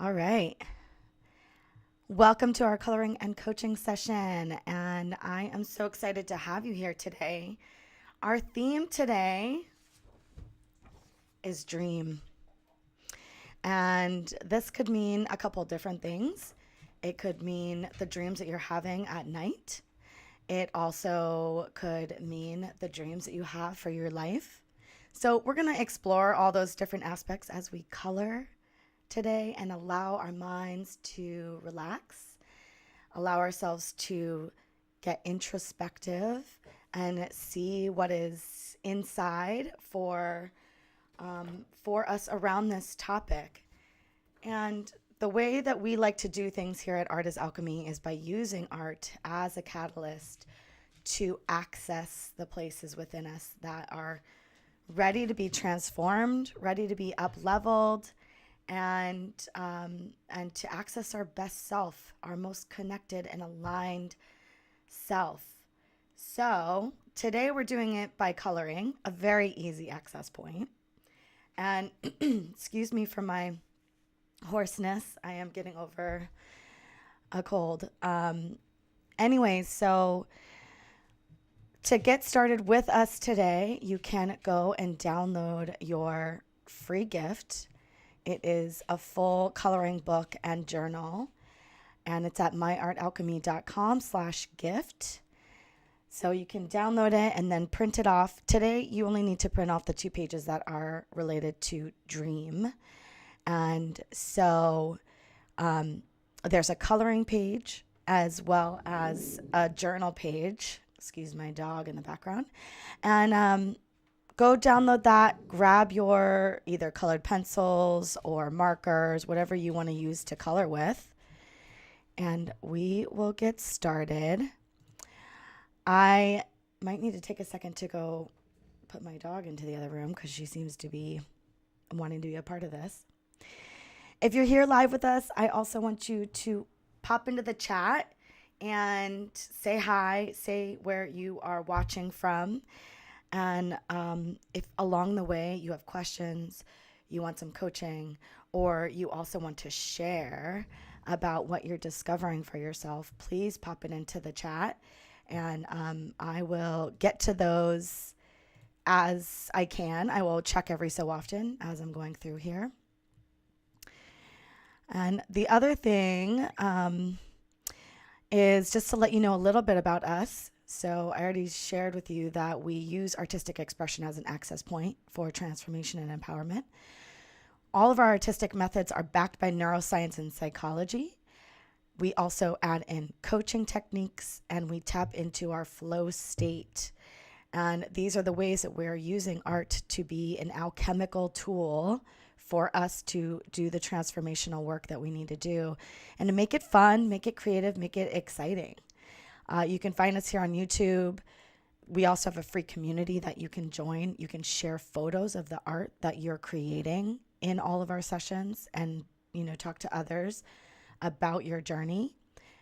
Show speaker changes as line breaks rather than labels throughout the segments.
All right. Welcome to our coloring and coaching session. And I am so excited to have you here today. Our theme today is dream. And this could mean a couple different things. It could mean the dreams that you're having at night. It also could mean the dreams that you have for your life. So we're going to explore all those different aspects as we color today and allow our minds to relax, allow ourselves to get introspective and see what is inside for us around this topic. And the way that we like to do things here at Art is Alchemy is by using art as a catalyst to access the places within us that are ready to be transformed, ready to be up leveled, and to access our best self, our most connected and aligned self. So today we're doing it by coloring, a very easy access point. And excuse me for my hoarseness. I am getting over a cold. Anyways, so to get started with us today, you can go and download your free gift. It is a full coloring book and journal, and it's at myartalchemy.com/gift. So you can download it and then print it off. Today, you only need to print off the 2 pages that are related to dream. And so there's a coloring page as well as a journal page. Excuse my dog in the background. And go download that, grab your either colored pencils or markers, whatever you want to use to color with, and we will get started. I might need to take a second to go put my dog into the other room because she seems to be wanting to be a part of this. If you're here live with us, I also want you to pop into the chat and say hi, say where you are watching from. And if along the way you have questions, you want some coaching, or you also want to share about what you're discovering for yourself, please pop it into the chat. And I will get to those as I can. I will check every so often as I'm going through here. And the other thing is just to let you know a little bit about us. So I already shared with you that we use artistic expression as an access point for transformation and empowerment. All of our artistic methods are backed by neuroscience and psychology. We also add in coaching techniques and we tap into our flow state. And these are the ways that we're using art to be an alchemical tool for us to do the transformational work that we need to do and to make it fun, make it creative, make it exciting. You can find us here on YouTube. We also have a free community that you can join. You can share photos of the art that you're creating in all of our sessions and, talk to others about your journey.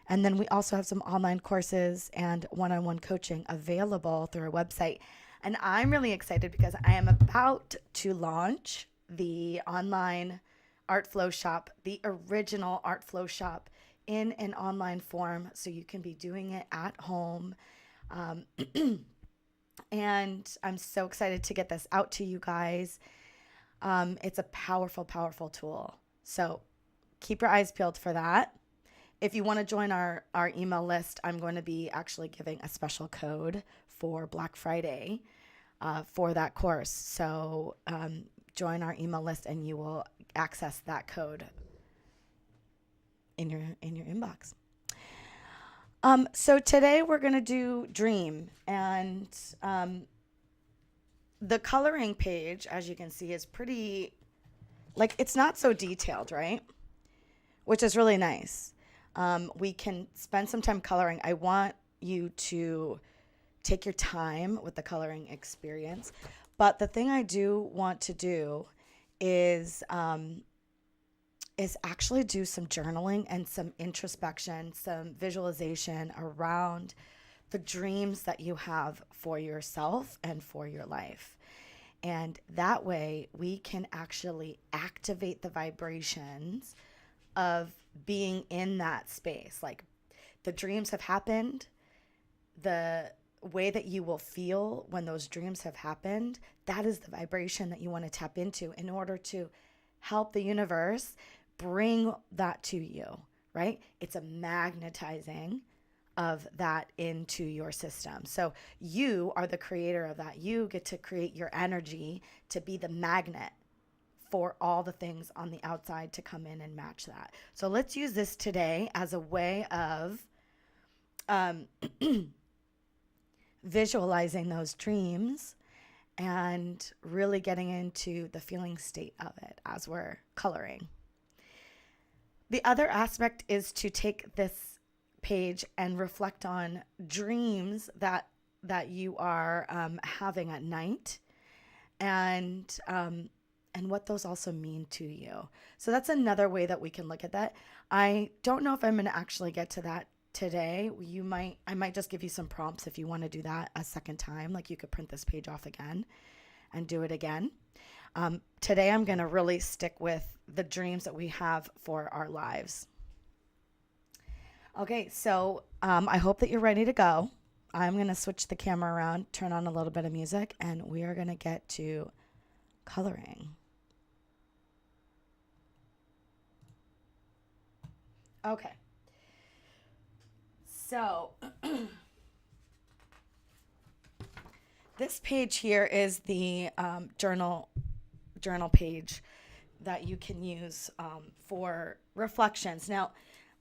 And then we also have some online courses and one-on-one coaching available through our website. And I'm really excited because I am about to launch the online art flow shop, the original art flow shop, in an online form, so you can be doing it at home. And I'm so excited to get this out to you guys. It's a powerful, powerful tool. So keep your eyes peeled for that. If you want to join our email list, I'm going to be actually giving a special code for Black Friday for that course. So join our email list and you will access that code in your inbox. So today we're going to do dream, and the coloring page, as you can see, is pretty, it's not so detailed, right? Which is really nice. We can spend some time coloring. I want you to take your time with the coloring experience. But the thing I do want to do is actually do some journaling and some introspection, some visualization around the dreams that you have for yourself and for your life. And that way we can actually activate the vibrations of being in that space. Like the dreams have happened, the way that you will feel when those dreams have happened, that is the vibration that you want to tap into in order to help the universe bring that to you, right? It's a magnetizing of that into your system. So you are the creator of that. You get to create your energy to be the magnet for all the things on the outside to come in and match that. So let's use this today as a way of visualizing those dreams and really getting into the feeling state of it as we're coloring. The other aspect is to take this page and reflect on dreams that you are having at night, and what those also mean to you. So that's another way that we can look at that. I don't know if I'm going to actually get to that today. I might just give you some prompts if you want to do that a second time. Like you could print this page off again and do it again. Today I'm going to really stick with the dreams that we have for our lives. Okay, so I hope that you're ready to go. I'm going to switch the camera around, turn on a little bit of music, and we are going to get to coloring. Okay. So this page here is the journal page that you can use for reflections. Now,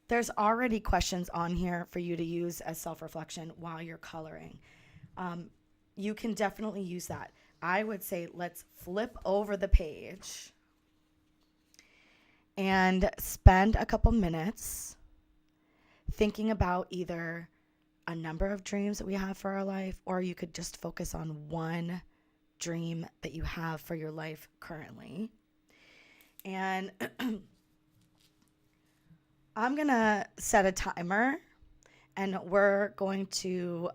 there's already questions on here for you to use as self-reflection while you're coloring. You can definitely use that. I would say let's flip over the page and spend a couple minutes thinking about either a number of dreams that we have for our life, or you could just focus on one dream that you have for your life currently. And I'm going to set a timer, and we're going to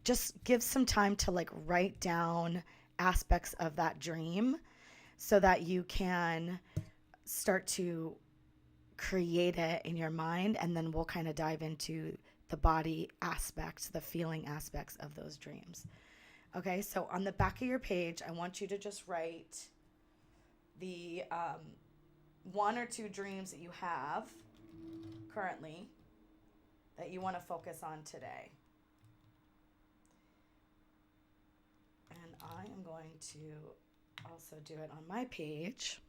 just give some time to like write down aspects of that dream so that you can start to create it in your mind, and then we'll kind of dive into the body aspects, the feeling aspects of those dreams. Okay, so on the back of your page, I want you to just write the one or two dreams that you have currently that you want to focus on today. And I am going to also do it on my page.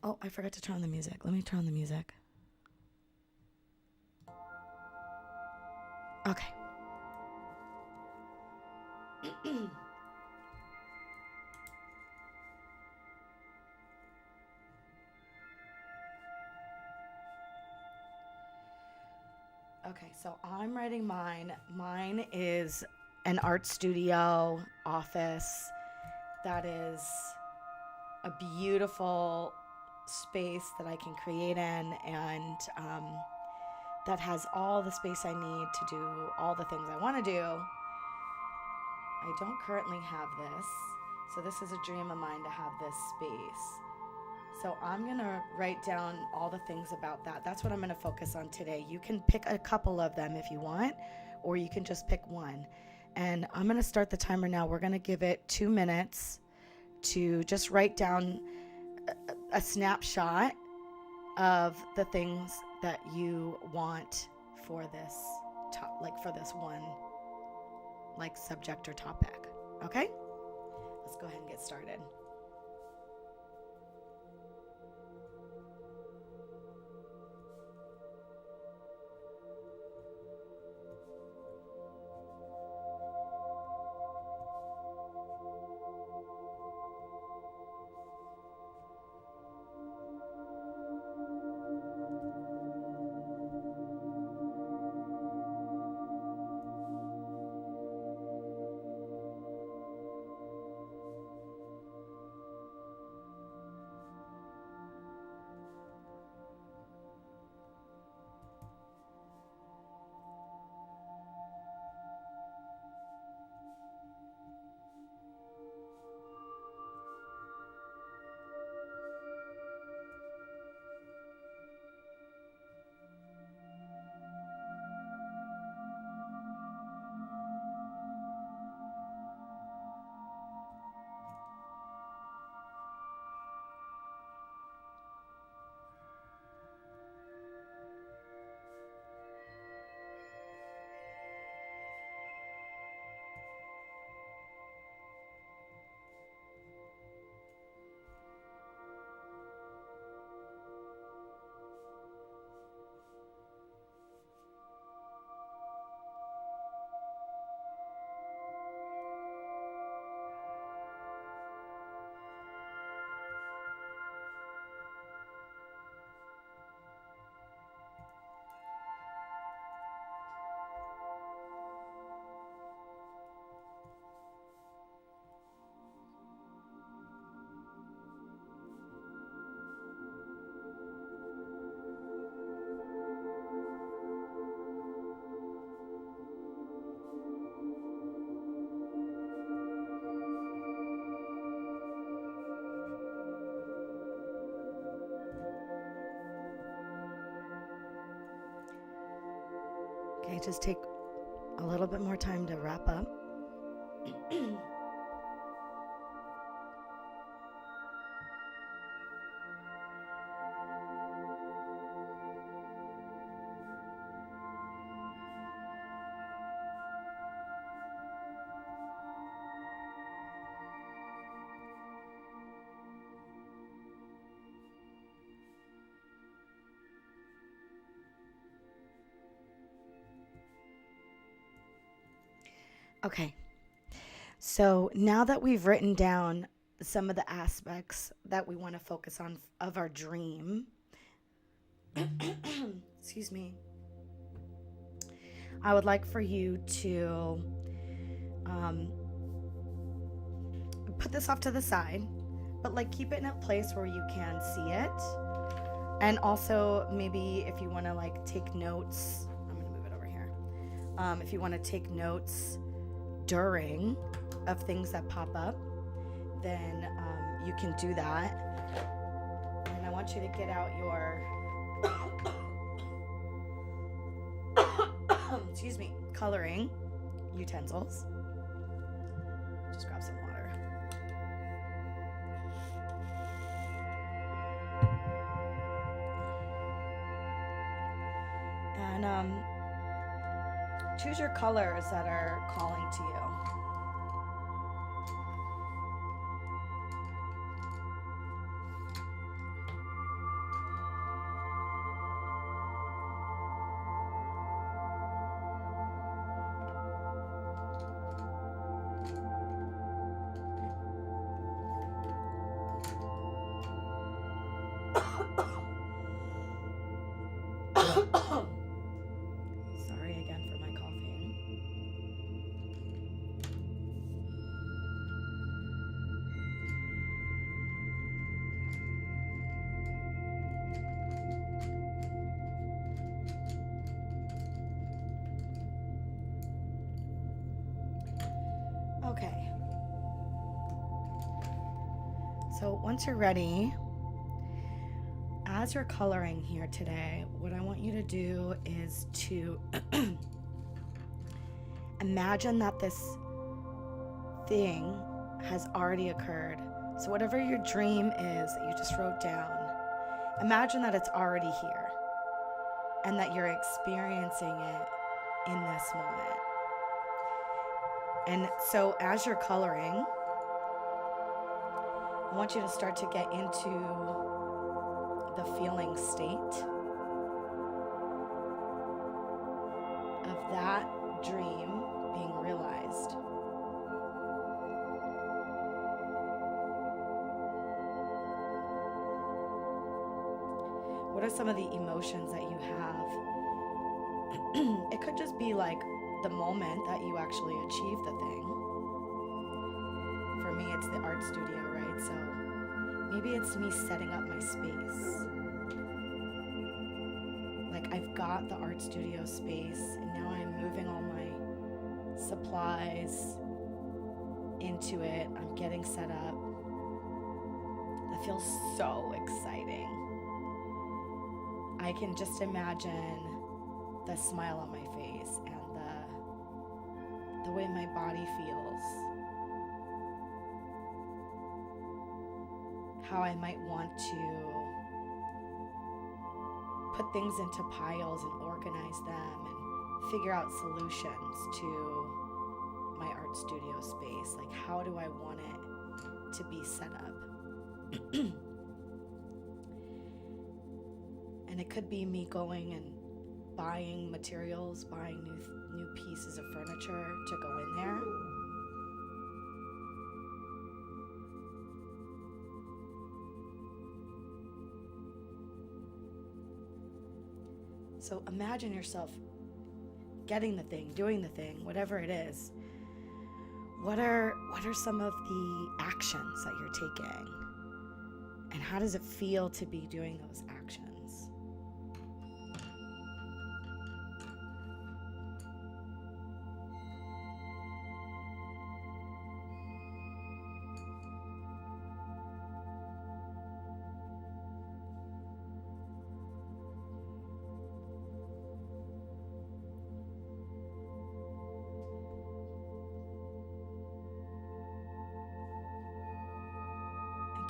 Oh, I forgot to turn on the music. Let me turn on the music. Okay. Okay, so I'm writing mine. Mine is an art studio office that is a beautiful space that I can create in, and that has all the space I need to do all the things I want to do. I don't currently have this, so this is a dream of mine to have this space. So I'm going to write down all the things about that. That's what I'm going to focus on today. You can pick a couple of them if you want, or you can just pick one. And I'm going to start the timer now. We're going to give it 2 minutes to just write down a snapshot of the things that you want for this for this one subject or topic. Okay? Let's go ahead and get started. Okay, just take a little bit more time to wrap up. Okay, so now that we've written down some of the aspects that we want to focus on of our dream, excuse me, I would like for you to put this off to the side, but like keep it in a place where you can see it. And also maybe if you want to like take notes, I'm going to move it over here. If you want to take notes during of things that pop up, then you can do that. And I want you to get out your excuse me, coloring utensils. Just grab some water. And choose your colors that are calling to you. Sorry again for my coughing. Okay. So once you're ready, as you're coloring here today, what I want you to do is to imagine that this thing has already occurred. So whatever your dream is that you just wrote down, imagine that it's already here and that you're experiencing it in this moment. And so as you're coloring, I want you to start to get into the feeling state of that dream being realized. What are some of the emotions that you have? It could just be like the moment that you actually achieve the thing. For me, it's the art studio, right? So maybe it's me setting up my space. Like I've got the art studio space and now I'm moving all my supplies into it. I'm getting set up. That feels so exciting. I can just imagine the smile on my face and the way my body feels. How I might want to put things into piles and organize them and figure out solutions to my art studio space. Like, how do I want it to be set up? And it could be me going and buying materials, buying new pieces of furniture to go in there. So imagine yourself getting the thing, doing the thing, whatever it is. What are some of the actions that you're taking? And how does it feel to be doing those actions?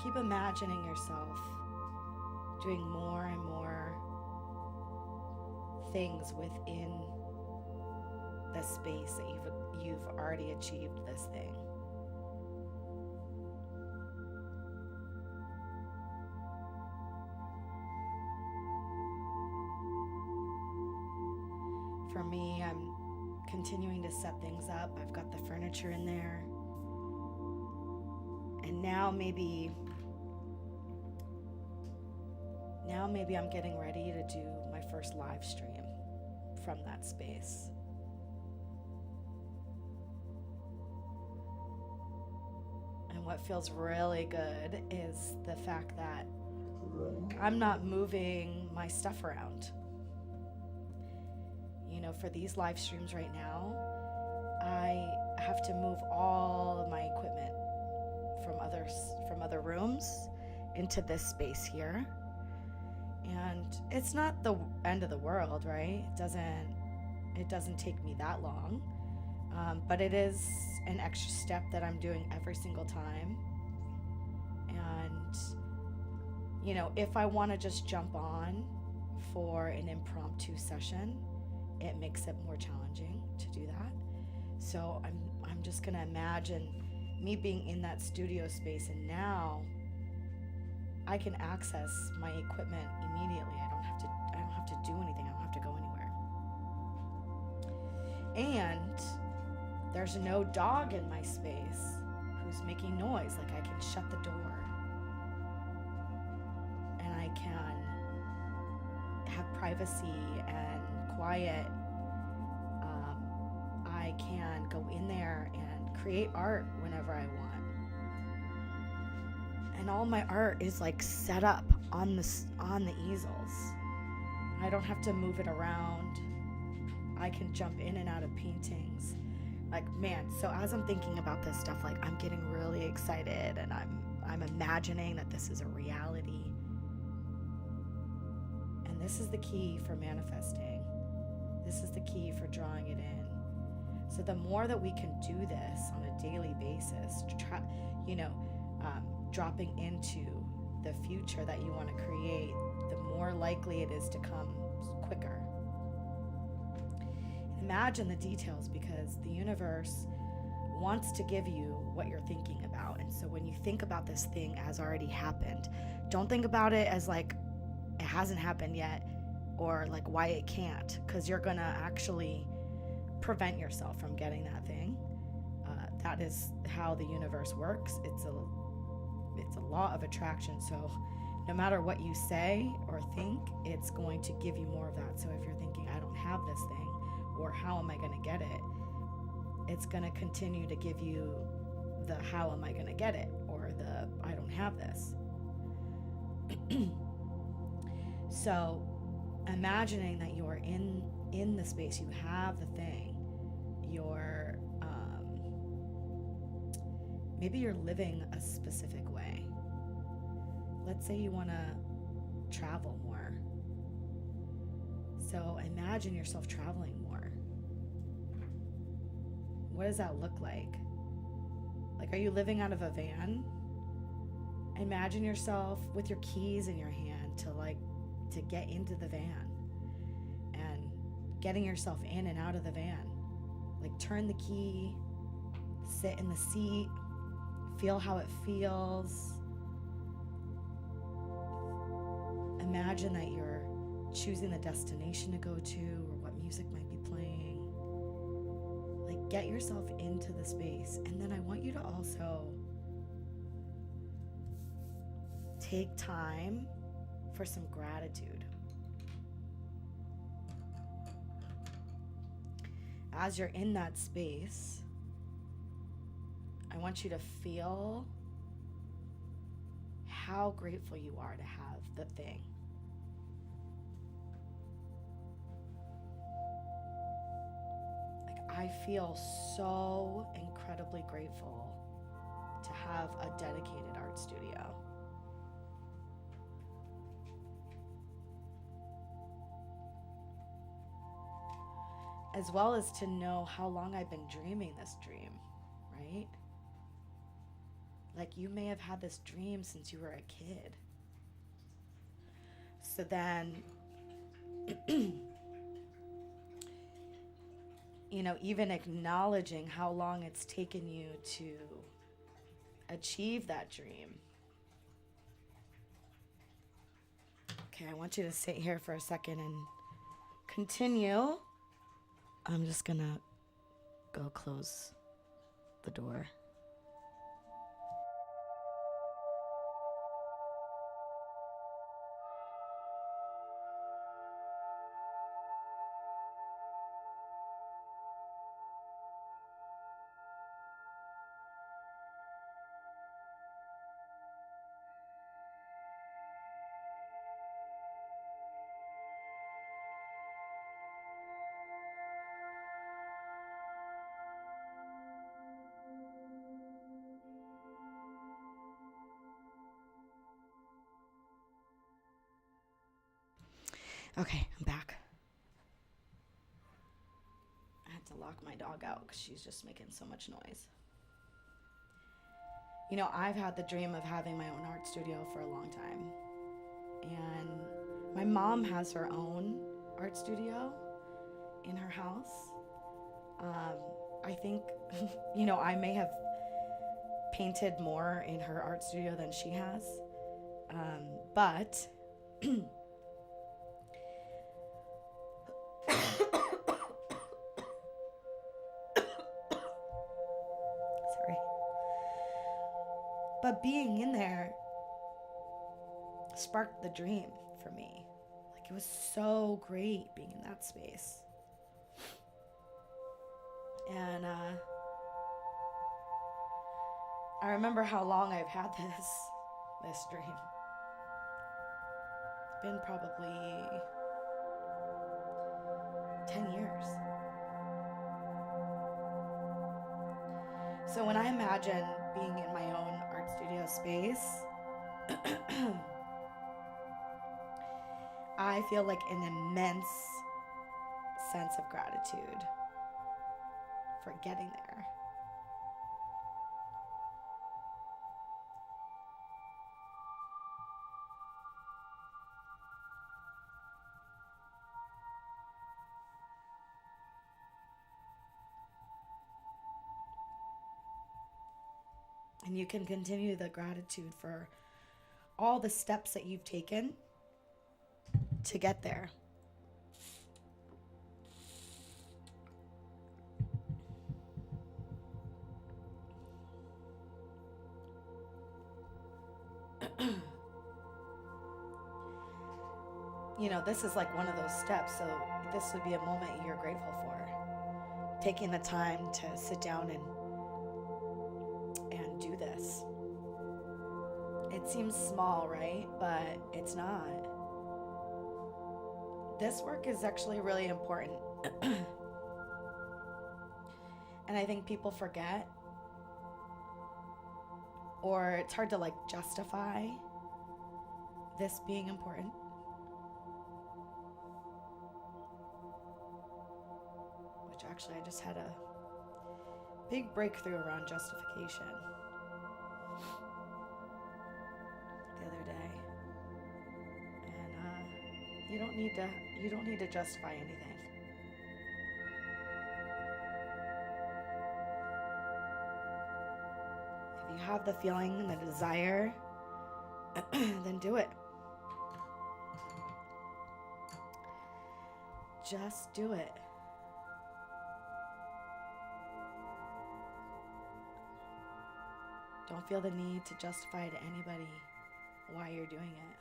keep imagining yourself doing more and more things within the space that you've already achieved this thing. For me, I'm continuing to set things up. I've got the furniture in there. And now maybe I'm getting ready to do my first live stream from that space. And what feels really good is the fact that I'm not moving my stuff around. You know, for these live streams right now, I have to move all of my equipment from other rooms into this space here. And it's not the end of the world, right? It doesn't take me that long. But it is an extra step that I'm doing every single time. And, you know, if I want to just jump on for an impromptu session, it makes it more challenging to do that. So I'm just going to imagine me being in that studio space, and now I can access my equipment immediately. I don't have to do anything. I don't have to go anywhere. And there's no dog in my space who's making noise. Like, I can shut the door and I can have privacy and quiet. I can go in there and create art whenever I want. And all my art is like set up on the easels. I don't have to move it around. I can jump in and out of paintings. Like, man, so as I'm thinking about this stuff, like, I'm getting really excited, and I'm imagining that this is a reality. And this is the key for manifesting. This is the key for drawing it in. So the more that we can do this on a daily basis, dropping into the future that you want to create, the more likely it is to come quicker. Imagine the details, because the universe wants to give you what you're thinking about. And so when you think about this thing as already happened, don't think about it as like it hasn't happened yet, or like why it can't, because you're gonna actually prevent yourself from getting that thing. That is how the universe works. It's a law of attraction. So no matter what you say or think, it's going to give you more of that. So if you're thinking, I don't have this thing, or how am I going to get it, it's going to continue to give you the how am I going to get it, or the I don't have this. So imagining that you're in the space, you have the thing, maybe you're living a specific way. Let's say you want to travel more. So imagine yourself traveling more. What does that look like? Like, are you living out of a van? Imagine yourself with your keys in your hand to get into the van, and getting yourself in and out of the van. Like, turn the key, sit in the seat, feel how it feels. Imagine that you're choosing the destination to go to, or what music might be playing. Like, get yourself into the space. And then I want you to also take time for some gratitude. As you're in that space, I want you to feel how grateful you are to have the thing. Like, I feel so incredibly grateful to have a dedicated art studio. As well as to know how long I've been dreaming this dream, right? Like you may have had this dream since you were a kid. So then, even acknowledging how long it's taken you to achieve that dream. Okay, I want you to sit here for a second and continue. I'm just gonna go close the door. Okay, I'm back. I had to lock my dog out because she's just making so much noise. I've had the dream of having my own art studio for a long time. And my mom has her own art studio in her house. I think, I may have painted more in her art studio than she has. But But being in there sparked the dream for me. Like it was so great being in that space. And I remember how long I've had this dream. It's been probably 10 years. So when I imagine being in my own art studio space, I feel like an immense sense of gratitude for getting there. And you can continue the gratitude for all the steps that you've taken to get there. This is like one of those steps, so this would be a moment you're grateful for. Taking the time to sit down and do this. It seems small, right? But it's not. This work is actually really important. And I think people forget, or it's hard to justify this being important. Which actually I just had a big breakthrough around justification the other day. And you don't need to justify anything. If you have the feeling and the desire, then do it. Just do it. Don't feel the need to justify to anybody why you're doing it.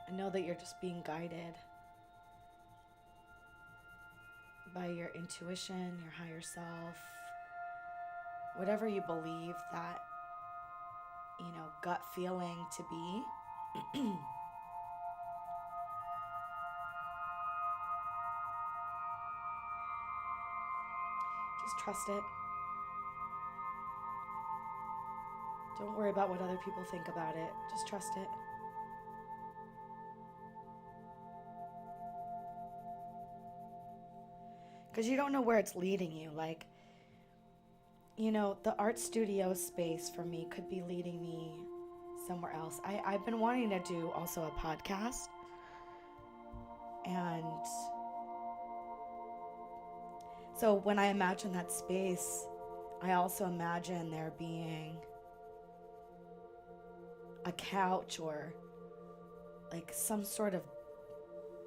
And know that you're just being guided by your intuition, your higher self, whatever you believe that, gut feeling to be. Just trust it. Don't worry about what other people think about it. Just trust it. Because you don't know where it's leading you. the art studio space for me could be leading me somewhere else. I've been wanting to do also a podcast. And so when I imagine that space, I also imagine there being a couch or like some sort of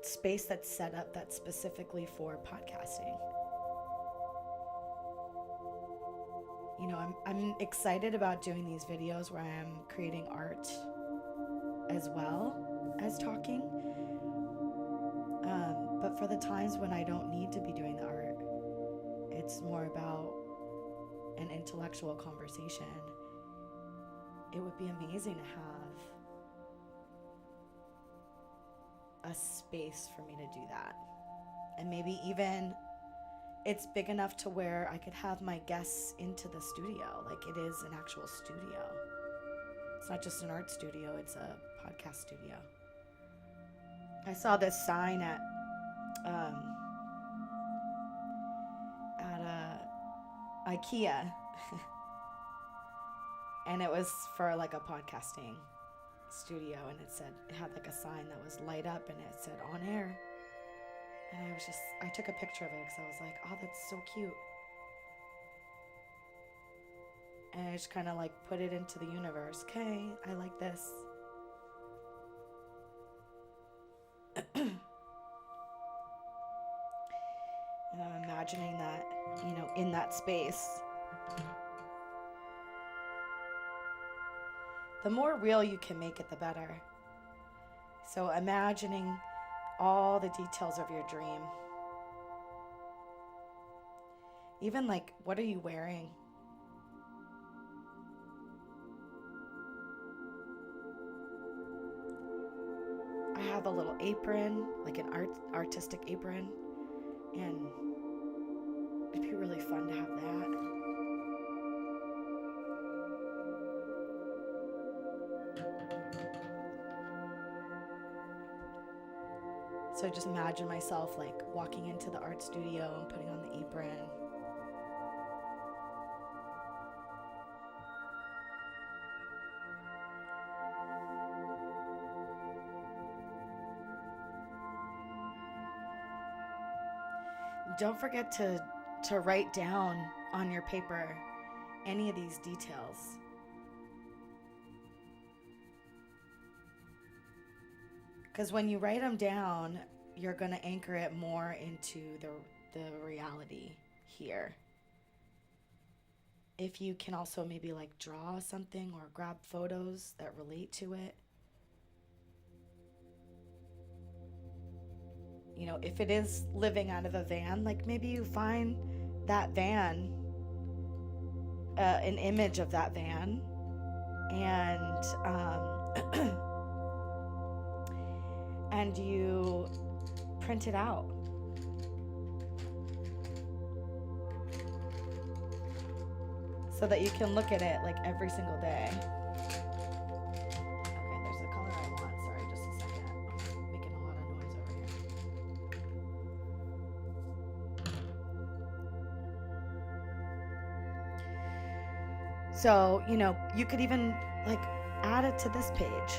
space that's set up that's specifically for podcasting. I'm excited about doing these videos where I'm creating art as well as talking. But for the times when I don't need to be doing the art, it's more about an intellectual conversation. It would be amazing to have a space for me to do that. And maybe even it's big enough to where I could have my guests into the studio. Like it is an actual studio. It's not just an art studio, it's a podcast studio. I saw this sign at IKEA. And it was for like a podcasting studio, and it had like a sign that was light up and it said on air. And I took a picture of it because I was like, oh, that's so cute. And I just kind of like put it into the universe. Okay, I like this. And I'm imagining that, in that space. The more real you can make it, the better. So imagining all the details of your dream. Even like, what are you wearing? I have a little apron, like an artistic apron, and it'd be really fun to have that. So just imagine myself like walking into the art studio and putting on the apron. Don't forget to write down on your paper any of these details. Because when you write them down, you're going to anchor it more into the reality here. If you can also maybe like draw something or grab photos that relate to it. If it is living out of a van, like maybe you find that van, an image of that van, and and you print it out. So that you can look at it like every single day. Okay, there's the color I want. Sorry, just a second. I'm making a lot of noise over here. So, you could even like add it to this page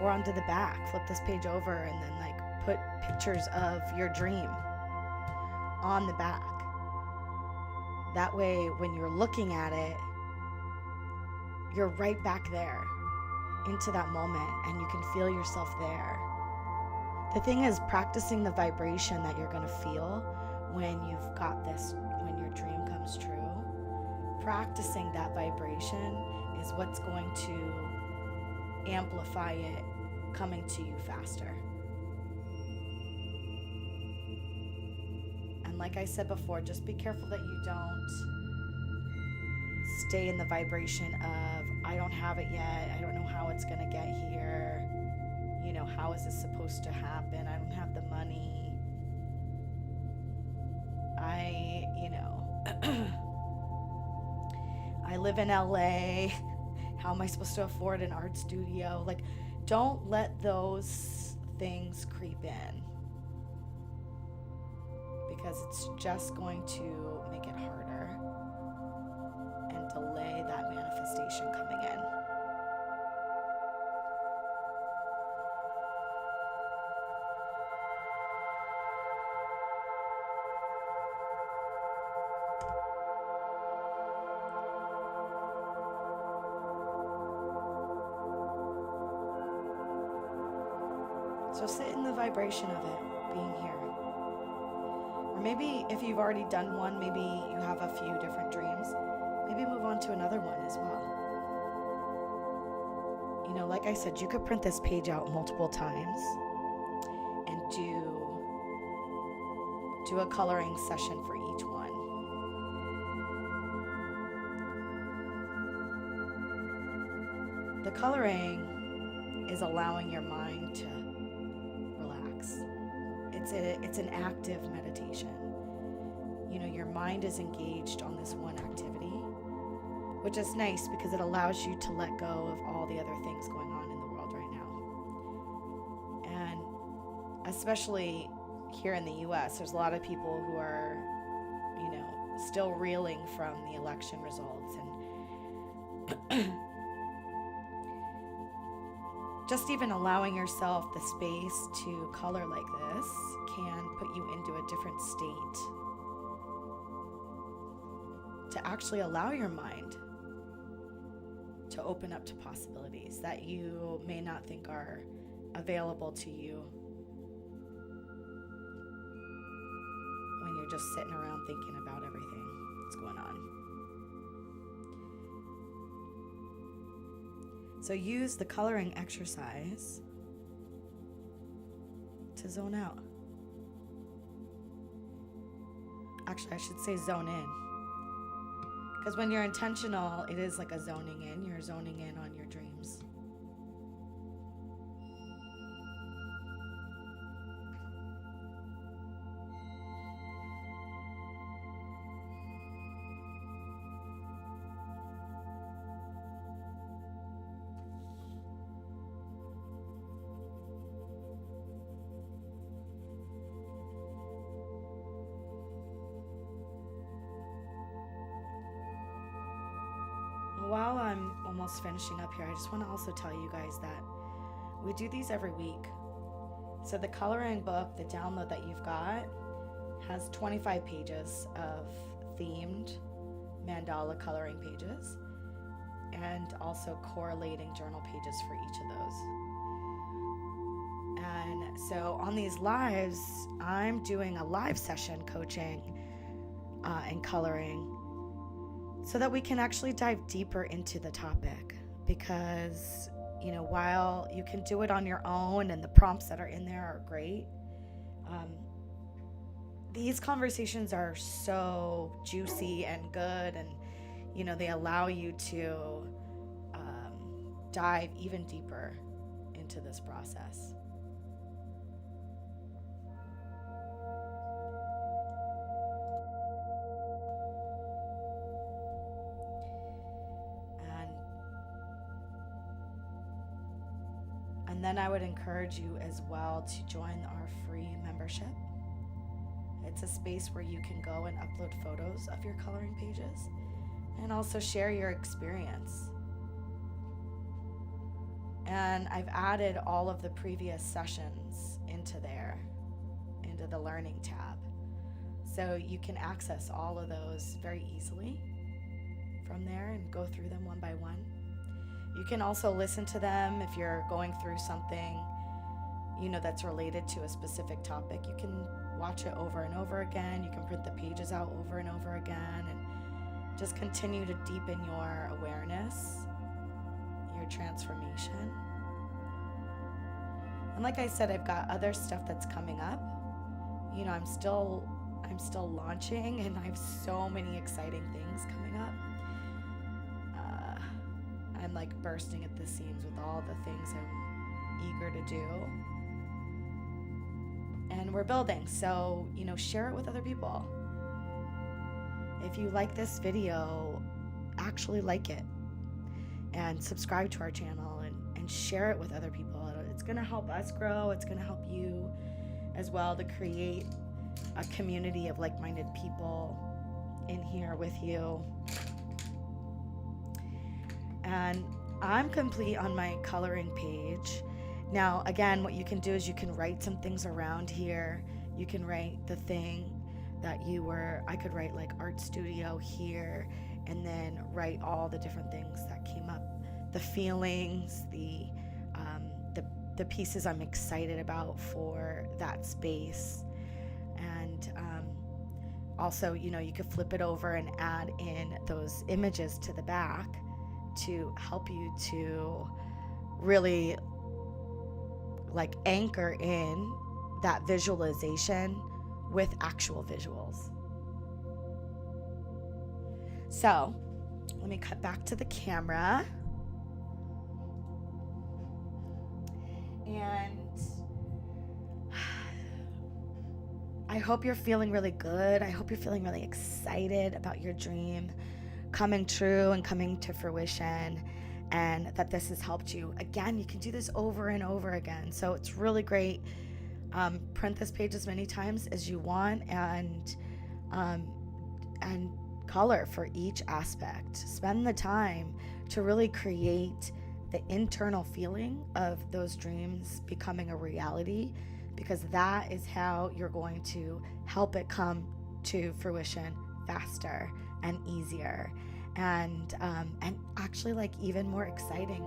or onto the back. Flip this page over and then like put pictures of your dream on the back. That way, when you're looking at it, you're right back there into that moment and you can feel yourself there. The thing is practicing the vibration that you're going to feel when you've got this, when your dream comes true. Practicing that vibration is what's going to amplify it coming to you faster. And like I said before, just be careful that you don't stay in the vibration of, I don't have it yet, I don't know how it's going to get here, how is this supposed to happen, I don't have the money, I live in LA, how am I supposed to afford an art studio? Like, don't let those things creep in, because it's just going to make it harder. So sit in the vibration of it being here. Or maybe if you've already done one, maybe you have a few different dreams, maybe move on to another one as well. You know, like I said, you could print this page out multiple times and do a coloring session for each one. The coloring is allowing your mind to relax. It's an active meditation. You know, your mind is engaged on this one activity, which is nice because it allows you to let go of all the other things going on in the world right now. And especially here in the US, there's a lot of people who are, you know, still reeling from the election results, and just even allowing yourself the space to color like this can put you into a different state to actually allow your mind to open up to possibilities that you may not think are available to you when you're just sitting around thinking about everything that's going on. So use the coloring exercise to zone out. Actually, I should say zone in. Because when you're intentional, it is like a zoning in. You're zoning in on your dreams. While I'm almost finishing up here, I just want to also tell you guys that we do these every week. So the coloring book, the download that you've got, has 25 pages of themed mandala coloring pages, and also correlating journal pages for each of those. And so on these lives, I'm doing a live session coaching and coloring, so that we can actually dive deeper into the topic. Because, you know, while you can do it on your own and the prompts that are in there are great, these conversations are so juicy and good, and, you know, they allow you to dive even deeper into this process. And then I would encourage you as well to join our free membership. It's a space where you can go and upload photos of your coloring pages and also share your experience. And I've added all of the previous sessions into there, into the learning tab. So you can access all of those very easily from there and go through them one by one. You can also listen to them if you're going through something, you know, that's related to a specific topic. You can watch it over and over again. You can print the pages out over and over again, and just continue to deepen your awareness, your transformation. And like I said, I've got other stuff that's coming up. You know, I'm still launching, and I have so many exciting things coming up. I'm like bursting at the seams with all the things I'm eager to do. And we're building, so, you know, share it with other people. If you like this video, actually like it and subscribe to our channel, and share it with other people. It's going to help us grow. It's going to help you as well to create a community of like-minded people in here with you. And I'm complete on my coloring page. Now, again, what you can do is you can write some things around here. You can write the thing that I could write like art studio here, and then write all the different things that came up, the feelings, the the pieces I'm excited about for that space. And also, you could flip it over and add in those images to the back to help you to really like anchor in that visualization with actual visuals. So let me cut back to the camera. And I hope you're feeling really good. I hope you're feeling really excited about your dream coming true and coming to fruition, and that this has helped you. Again, you can do this over and over again. So it's really great. Print this page as many times as you want, and color for each aspect. Spend the time to really create the internal feeling of those dreams becoming a reality, because that is how you're going to help it come to fruition faster and easier, and actually like even more exciting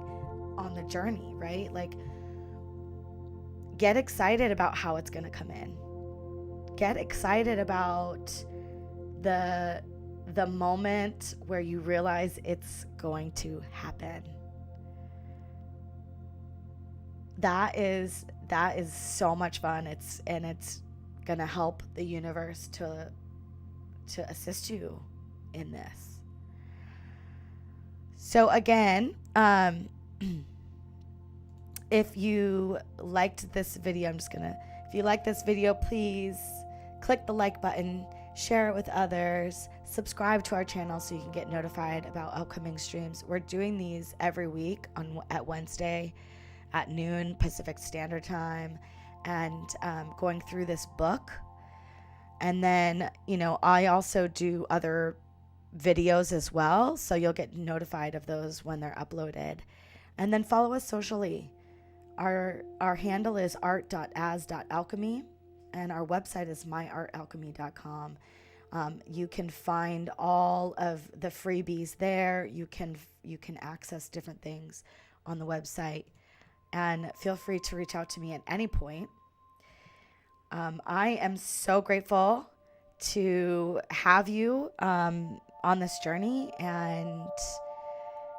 on the journey, right? Like, get excited about how it's going to come in. Get excited about the moment where you realize it's going to happen. That is so much fun. It's gonna help the universe to assist you in this. So again, if you liked this video, if you like this video, please click the like button, share it with others, subscribe to our channel so you can get notified about upcoming streams. We're doing these every week at Wednesday at noon Pacific Standard Time, and going through this book. And then, I also do other videos as well, so you'll get notified of those when they're uploaded. And then follow us socially. Our handle is art.as.alchemy, and our website is myartalchemy.com. You can find all of the freebies there. You can access different things on the website, and feel free to reach out to me at any point. I am so grateful to have you on this journey, and